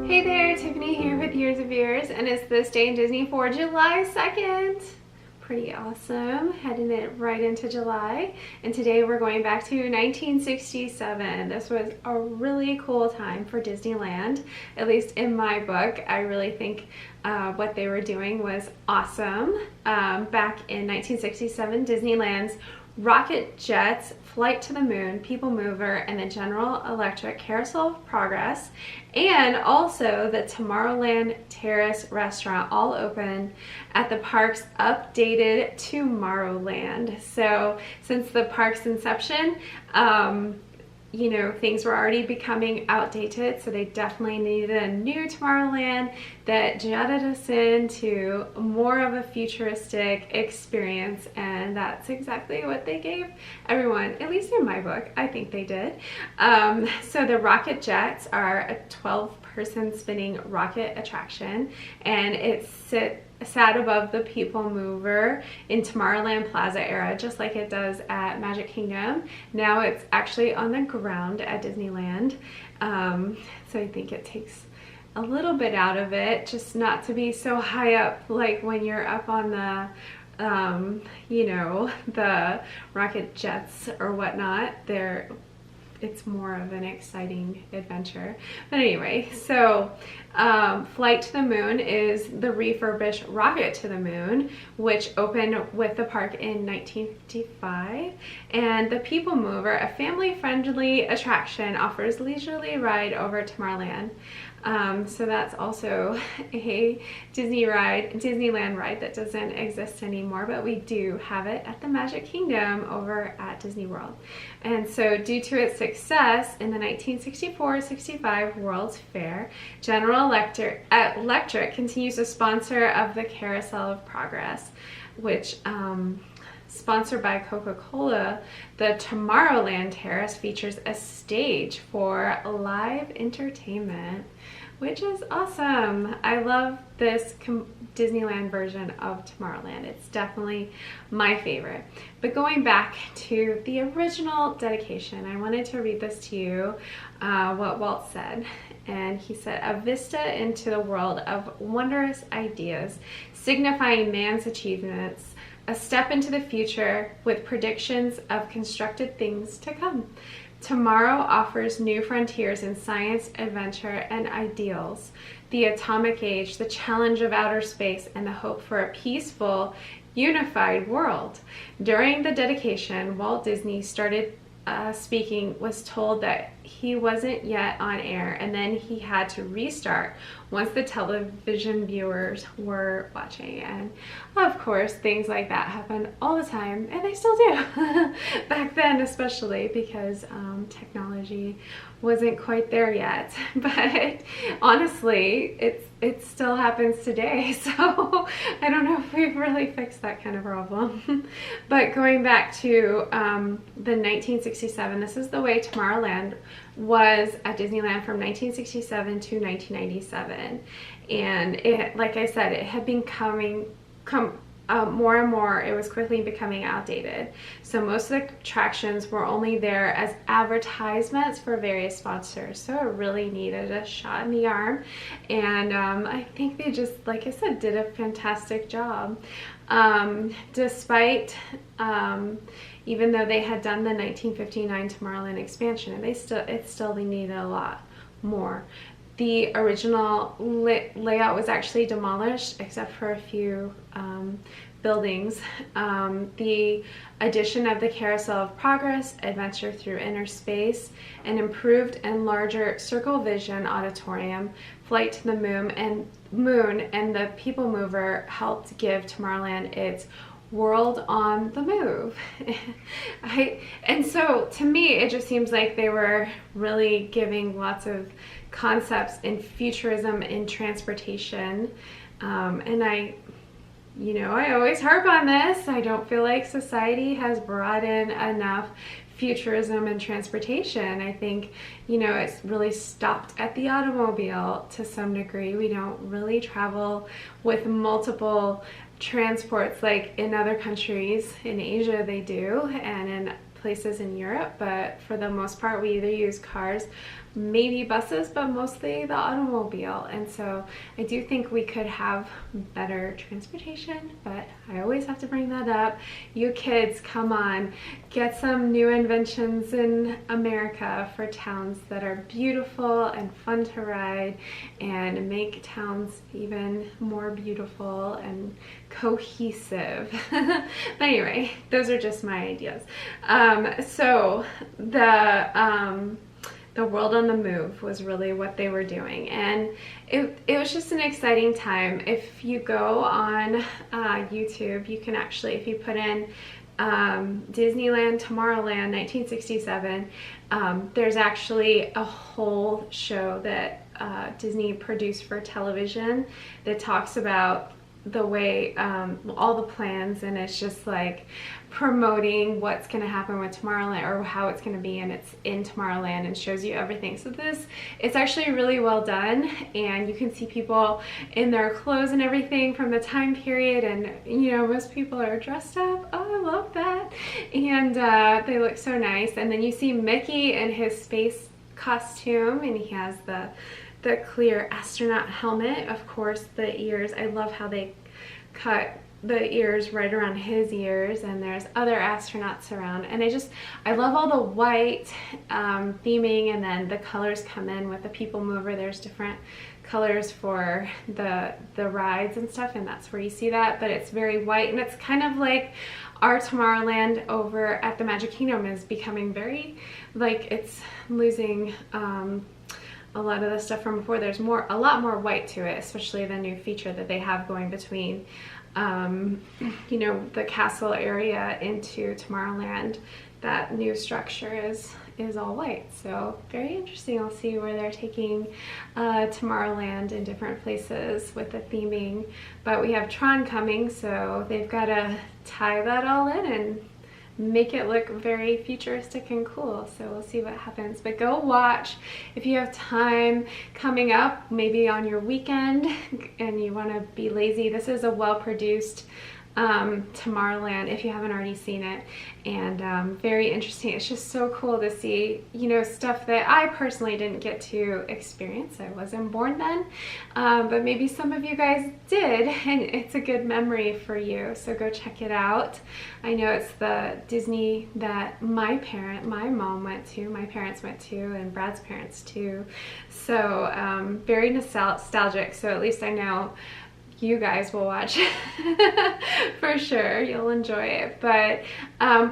Hey there, Tiffany here with Years of Years, and it's this day in Disney for July 2nd. Pretty awesome, heading it right into July. And today we're going back to 1967. This was a really cool time for Disneyland, at least in my book. I really think what they were doing was awesome. Back in 1967, Disneyland's rocket jets, flight to the moon, people mover, and the General Electric Carousel of Progress, and also the Tomorrowland Terrace restaurant all open at the park's updated Tomorrowland. So since the park's inception, you know, things were already becoming outdated, so they definitely needed a new Tomorrowland that jetted us into more of a futuristic experience, and that's exactly what they gave everyone, at least in my book. I think they did. So the rocket jets are a 12-person spinning rocket attraction, and it sat above the people mover in Tomorrowland Plaza era, just like it does at Magic Kingdom. Now it's actually on the ground at Disneyland. So I think it takes a little bit out of it, just not to be so high up like when you're up on the, you know, the rocket jets or whatnot. It's more of an exciting adventure. But anyway, so Flight to the Moon is the refurbished Rocket to the Moon, which opened with the park in 1955. And the People Mover, a family-friendly attraction, offers leisurely ride over Tomorrowland. So that's also a Disneyland ride that doesn't exist anymore, but we do have it at the Magic Kingdom over at Disney World. And so due to its success in the 1964-65 World's Fair, General Electric continues to sponsor of the Carousel of Progress, which sponsored by Coca-Cola. The Tomorrowland Terrace features a stage for live entertainment, which is awesome. I love this Disneyland version of Tomorrowland. It's definitely my favorite. But going back to the original dedication, I wanted to read this to you, what Walt said. And he said, "A vista into the world of wondrous ideas, signifying man's achievements, a step into the future with predictions of constructed things to come. Tomorrow offers new frontiers in science, adventure, and ideals. The atomic age, the challenge of outer space, and the hope for a peaceful, unified world." During the dedication, Walt Disney started speaking, was told that he wasn't yet on air, and then he had to restart once the television viewers were watching. And of course, things like that happen all the time, and they still do. Back then especially, because technology wasn't quite there yet. But honestly, it still happens today, so I don't know if we've really fixed that kind of problem. But going back to the 1967, this is the way Tomorrowland was at Disneyland from 1967 to 1997. And it, like I said, it had been more and more, it was quickly becoming outdated. So most of the attractions were only there as advertisements for various sponsors. So it really needed a shot in the arm. And I think they just, like I said, did a fantastic job. Despite, even though they had done the 1959 Tomorrowland expansion, and they still needed a lot more. The original layout was actually demolished, except for a few buildings. The addition of the Carousel of Progress, Adventure Through Inner Space, an improved and larger Circle Vision Auditorium, Flight to the Moon, and the People Mover helped give Tomorrowland its World on the Move. And so to me, it just seems like they were really giving lots of concepts in futurism in transportation. And I always harp on this. I don't feel like society has brought in enough futurism and transportation. I think, it's really stopped at the automobile to some degree. We don't really travel with multiple transports like in other countries. In Asia they do, and in places in Europe, but for the most part we either use cars, maybe buses, but mostly the automobile. And so I do think we could have better transportation, but I always have to bring that up. You kids, come on, get some new inventions in America for towns that are beautiful and fun to ride and make towns even more beautiful and cohesive. But anyway, those are just my ideas. So the World on the Move was really what they were doing, and it was just an exciting time. If you go on YouTube, you can actually, if you put in Disneyland Tomorrowland 1967, there's actually a whole show that Disney produced for television that talks about the way all the plans, and it's just like promoting what's going to happen with Tomorrowland, or how it's going to be, and it's in Tomorrowland, and shows you everything. So it's actually really well done, and you can see people in their clothes and everything from the time period, and you know, most people are dressed up. Oh, I love that. And they look so nice. And then you see Mickey in his space costume, and he has the clear astronaut helmet. Of course, the ears, I love how they cut the ears right around his ears, and there's other astronauts around. And I love all the white theming, and then the colors come in with the People Mover. There's different colors for the rides and stuff, and that's where you see that. But it's very white, and it's kind of like our Tomorrowland over at the Magic Kingdom is becoming very, like, it's losing a lot of the stuff from before. There's a lot more white to it, especially the new feature that they have going between you know, the castle area into Tomorrowland. That new structure is all white, so very interesting. I'll see where they're taking Tomorrowland in different places with the theming. But we have Tron coming, so they've got to tie that all in and make it look very futuristic and cool. So we'll see what happens. But go watch if you have time coming up, maybe on your weekend, and you want to be lazy. This is a well-produced Tomorrowland, if you haven't already seen it, and very interesting. It's just so cool to see, you know, stuff that I personally didn't get to experience. I wasn't born then, but maybe some of you guys did, and it's a good memory for you. So go check it out. I know it's the Disney that my mom went to, my parents went to, and Brad's parents too. So very nostalgic. So at least I know you guys will watch for sure. You'll enjoy it. But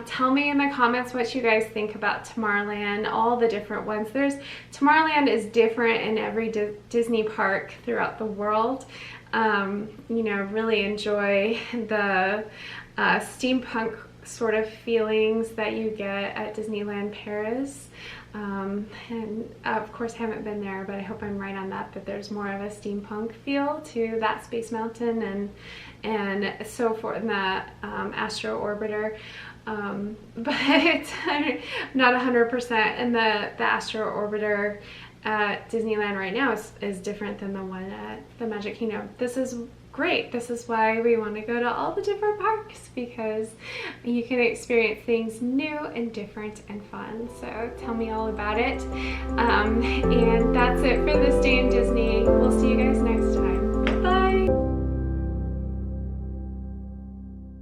tell me in the comments what you guys think about Tomorrowland, all the different ones. Tomorrowland is different in every Disney park throughout the world. You know, really enjoy the steampunk sort of feelings that you get at Disneyland Paris. And of course I haven't been there, but I hope I'm right on that, but there's more of a steampunk feel to that Space Mountain and so forth, in the Astro Orbiter. But I'm not 100%, and the Astro Orbiter at Disneyland right now is different than the one at the Magic Kingdom. This is great. This is why we want to go to all the different parks, because you can experience things new and different and fun. So tell me all about it. And that's it for this day in Disney. We'll see you guys next time.